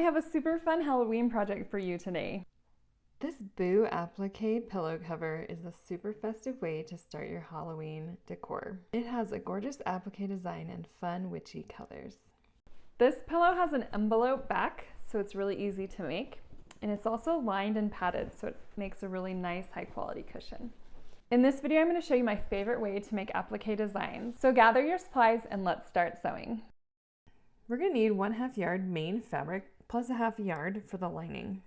have a super fun Halloween project for you today. This Boo Applique pillow cover is a super festive way to start your Halloween decor. It has a gorgeous applique design and fun witchy colors. This pillow has an envelope back, so it's really easy to make. And it's also lined and padded, so it makes a really nice high quality cushion. In this video, I'm going to show you my favorite way to make applique designs. So gather your supplies and let's start sewing. We're going to need 1/2 yard main fabric plus a 1/2 yard for the lining.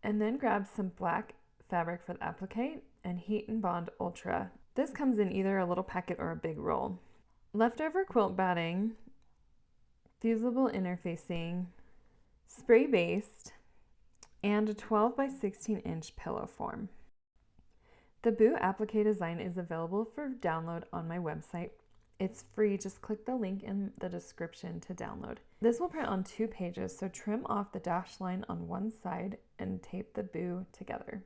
And then grab some black fabric for the applique and Heat and Bond Ultra. This comes in either a little packet or a big roll. Leftover quilt batting, Fusible interfacing, spray baste, and a 12 by 16 inch pillow form. The Boo Applique design is available for download on my website. It's free, just click the link in the description to download. This will print on 2 pages, so trim off the dash line on one side and tape the Boo together.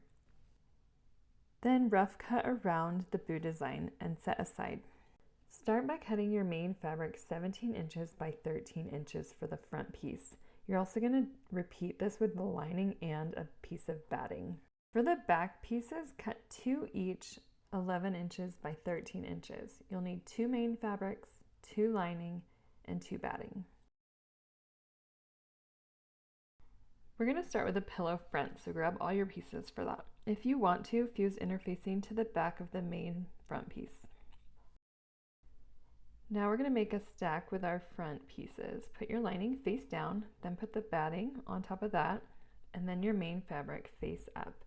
Then rough cut around the Boo design and set aside. Start by cutting your main fabric 17 inches by 13 inches for the front piece. You're also going to repeat this with the lining and a piece of batting. For the back pieces, cut 2 each 11 inches by 13 inches. You'll need 2 main fabrics, 2 lining, and 2 batting. We're going to start with the pillow front, so grab all your pieces for that. If you want to, fuse interfacing to the back of the main front piece. Now we're going to make a stack with our front pieces. Put your lining face down, then put the batting on top of that, and then your main fabric face up.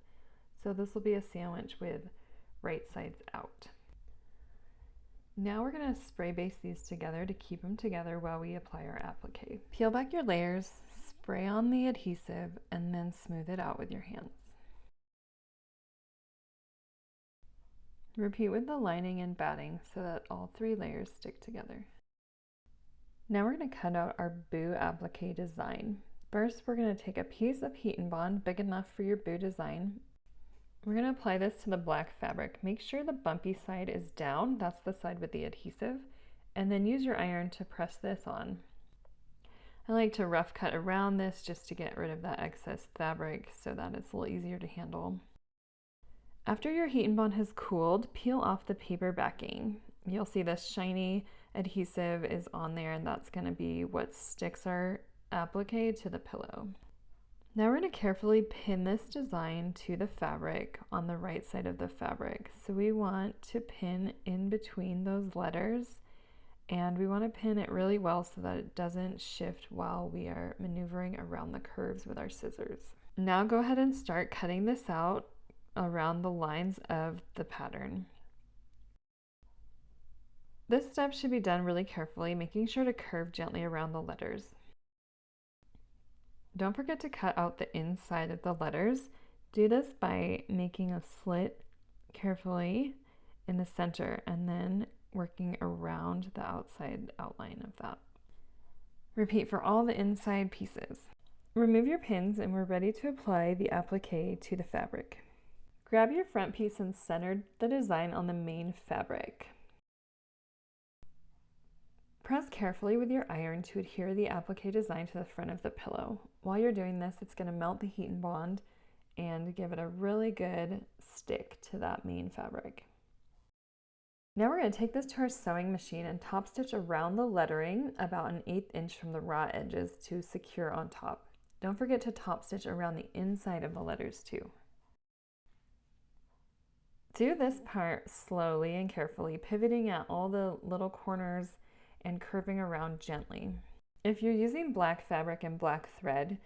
So this will be a sandwich with right sides out. Now we're going to spray baste these together to keep them together while we apply our applique. Peel back your layers, spray on the adhesive, and then smooth it out with your hands. Repeat with the lining and batting so that all 3 layers stick together. Now we're going to cut out our Boo applique design. First, we're going to take a piece of Heat and Bond big enough for your Boo design. We're going to apply this to the black fabric. Make sure the bumpy side is down, that's the side with the adhesive, and then use your iron to press this on. I like to rough cut around this just to get rid of that excess fabric so that it's a little easier to handle. After your Heat and Bond has cooled, peel off the paper backing. You'll see this shiny adhesive is on there, and that's going to be what sticks our applique to the pillow. Now we're going to carefully pin this design to the fabric on the right side of the fabric. So we want to pin in between those letters, and we want to pin it really well so that it doesn't shift while we are maneuvering around the curves with our scissors. Now go ahead and start cutting this out around the lines of the pattern. This step should be done really carefully, making sure to curve gently around the letters. Don't forget to cut out the inside of the letters. Do this by making a slit carefully in the center and then working around the outside outline of that. Repeat for all the inside pieces. Remove your pins and we're ready to apply the applique to the fabric. Grab your front piece and center the design on the main fabric. Press carefully with your iron to adhere the applique design to the front of the pillow. While you're doing this, it's going to melt the Heat and Bond and give it a really good stick to that main fabric. Now we're going to take this to our sewing machine and top stitch around the lettering about 1/8 inch from the raw edges to secure on top. Don't forget to top stitch around the inside of the letters too. Do this part slowly and carefully, pivoting at all the little corners and curving around gently. If you're using black fabric and black thread,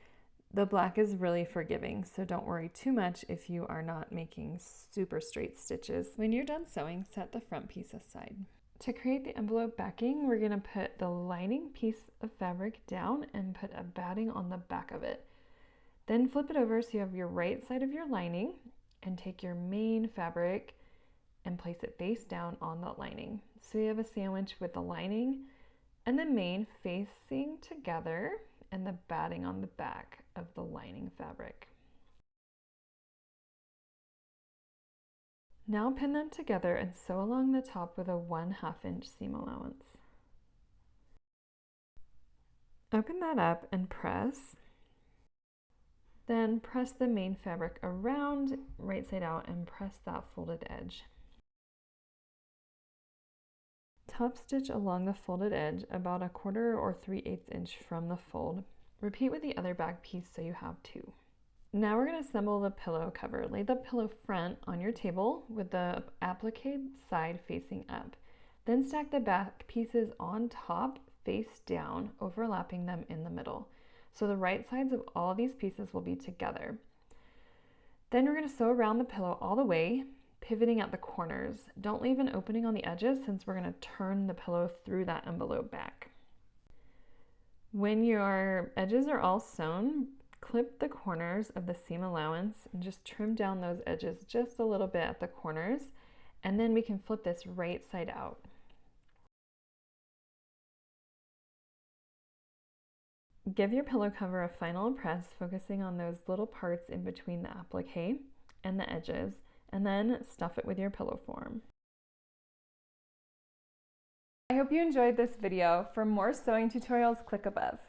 the black is really forgiving, so don't worry too much if you are not making super straight stitches. When you're done sewing, set the front piece aside. To create the envelope backing, we're going to put the lining piece of fabric down and put a batting on the back of it. Then flip it over so you have your right side of your lining and take your main fabric and place it face down on the lining. So you have a sandwich with the lining and the main facing together and the batting on the back of the lining fabric. Now pin them together and sew along the top with a 1/2 inch seam allowance. Open that up and press, Then press the main fabric around, right side out, and press that folded edge. Top stitch along the folded edge about 1/4 or 3/8 inch from the fold. Repeat with the other back piece so you have 2. Now we're going to assemble the pillow cover. Lay the pillow front on your table with the applique side facing up. Then stack the back pieces on top, face down, overlapping them in the middle. So the right sides of all these pieces will be together. Then we're going to sew around the pillow all the way, pivoting at the corners. Don't leave an opening on the edges since we're going to turn the pillow through that envelope back. When your edges are all sewn, clip the corners of the seam allowance and just trim down those edges just a little bit at the corners, and then we can flip this right side out. Give your pillow cover a final press, focusing on those little parts in between the applique and the edges, and then stuff it with your pillow form. I hope you enjoyed this video. For more sewing tutorials, click above.